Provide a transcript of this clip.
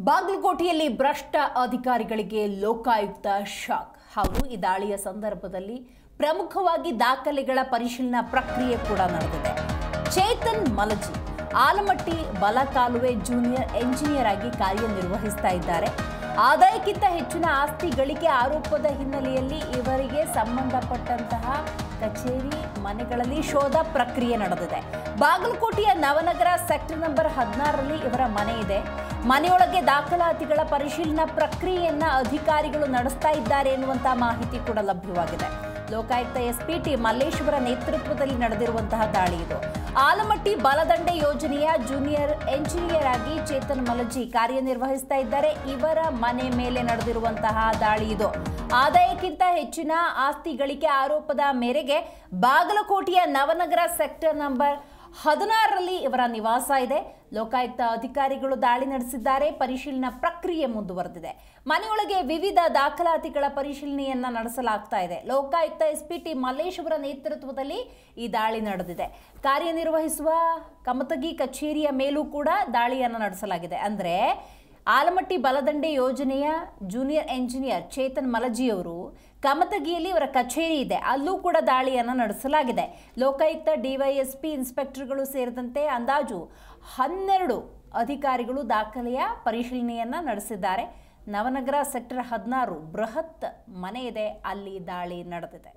ಬಾಗಲಕೋಟೆಯಲ್ಲಿ ಭ್ರಷ್ಟ ಅಧಿಕಾರಿಗಳಿಗೆ ಲೋಕಾಯುಕ್ತ ಶಾಕ್ ಹಾಗೂ ಈ ದಾಳಿಯ ಸಂದರ್ಭದಲ್ಲಿ ಪ್ರಮುಖವಾಗಿ ದಾಖಲೆಗಳ ಪರಿಶೀಲನಾ ಪ್ರಕ್ರಿಯೆ ಕೂಡ ನಡೆದಿದೆ. ಚೇತನ್ ಮಲಜಿ ಆಲಮಟ್ಟಿ ಬಲಕಾಲುವೆ ಜೂನಿಯರ್ ಎಂಜಿನಿಯರ್ ಆಗಿ ಕಾರ್ಯನಿರ್ವಹಿಸ್ತಾ ಇದ್ದಾರೆ. ಆದಾಯಕ್ಕಿಂತ ಹೆಚ್ಚಿನ ಆಸ್ತಿ ಗಳಿಕೆ ಆರೋಪದ ಹಿನ್ನೆಲೆಯಲ್ಲಿ ಇವರಿಗೆ ಸಂಬಂಧಪಟ್ಟಂತಹ ಕಚೇರಿ ಮನೆಗಳಲ್ಲಿ ಶೋಧ ಪ್ರಕ್ರಿಯೆ ನಡೆದಿದೆ. ಬಾಗಲಕೋಟೆಯ ನವನಗರ ಸೆಕ್ಟರ್ ನಂಬರ್ 16ರಲ್ಲಿ ಇವರ ಮನೆ ಇದೆ. ಮನೆಯೊಳಗೆ ದಾಖಲಾತಿಗಳ ಪರಿಶೀಲನಾ ಪ್ರಕ್ರಿಯೆಯನ್ನ ಅಧಿಕಾರಿಗಳು ನಡೆಸ್ತಾ ಇದ್ದಾರೆ ಎನ್ನುವಂತ ಮಾಹಿತಿ ಕೂಡ ಲಭ್ಯವಾಗಿದೆ. ಲೋಕಾಯುಕ್ತ ಎಸ್ಪಿ ಟಿ ಮಲ್ಲೇಶ್ವರ ನೇತೃತ್ವದಲ್ಲಿ ನಡೆದಿರುವಂತಹ ದಾಳಿ ಇದು. ಆಲಮಟ್ಟಿ ಬಲದಂಡೆ ಯೋಜನೆಯ ಜೂನಿಯರ್ ಎಂಜಿನಿಯರ್ ಆಗಿ ಚೇತನ್ ಮಲಜಿ ಕಾರ್ಯನಿರ್ವಹಿಸ್ತಾ ಇದ್ದಾರೆ. ಇವರ ಮನೆ ಮೇಲೆ ನಡೆದಿರುವಂತಹ ದಾಳಿ ಇದು. ಆದಾಯಕ್ಕಿಂತ ಹೆಚ್ಚಿನ ಆಸ್ತಿ ಗಳಿಕೆ ಆರೋಪದ ಮೇರೆಗೆ ಬಾಗಲಕೋಟೆಯ ನವನಗರ ಸೆಕ್ಟರ್ ನಂಬರ್ 16ರಲ್ಲಿ ಇವರ ನಿವಾಸ ಇದೆ. ಲೋಕಾಯುಕ್ತ ಅಧಿಕಾರಿಗಳು ದಾಳಿ ನಡೆಸಿದ್ದಾರೆ. ಪರಿಶೀಲನಾ ಪ್ರಕ್ರಿಯೆ ಮುಂದುವರೆದಿದೆ. ಮನೆಯೊಳಗೆ ವಿವಿಧ ದಾಖಲಾತಿಗಳ ಪರಿಶೀಲನೆಯನ್ನ ನಡೆಸಲಾಗ್ತಾ ಇದೆ. ಲೋಕಾಯುಕ್ತ ಎಸ್ಪಿ ಟಿ ಮಲ್ಲೇಶ್ವರ ನೇತೃತ್ವದಲ್ಲಿ ಈ ದಾಳಿ ನಡೆದಿದೆ. ಕಾರ್ಯನಿರ್ವಹಿಸುವ ಕಮತಗಿ ಕಚೇರಿಯ ಮೇಲೂ ಕೂಡ ದಾಳಿಯನ್ನು ನಡೆಸಲಾಗಿದೆ. ಅಂದರೆ ಆಲಮಟ್ಟಿ ಬಲದಂಡೆ ಯೋಜನೆಯ ಜೂನಿಯರ್ ಎಂಜಿನಿಯರ್ ಚೇತನ್ ಮಲಜಿಯವರು ಕಮತಗಿಯಲ್ಲಿ ಇವರ ಕಚೇರಿ ಇದೆ, ಅಲ್ಲೂ ಕೂಡ ದಾಳಿಯನ್ನು ನಡೆಸಲಾಗಿದೆ. ಲೋಕಾಯುಕ್ತ ಡಿವೈಎಸ್ಪಿ ಇನ್ಸ್ಪೆಕ್ಟರ್ಗಳು ಸೇರಿದಂತೆ ಅಂದಾಜು 12 ಅಧಿಕಾರಿಗಳು ದಾಖಲೆಯ ಪರಿಶೀಲನೆಯನ್ನು ನಡೆಸಿದ್ದಾರೆ. ನವನಗರ ಸೆಕ್ಟರ್ 16 ಬೃಹತ್ ಮನೆ ಇದೆ, ಅಲ್ಲಿ ದಾಳಿ ನಡೆದಿದೆ.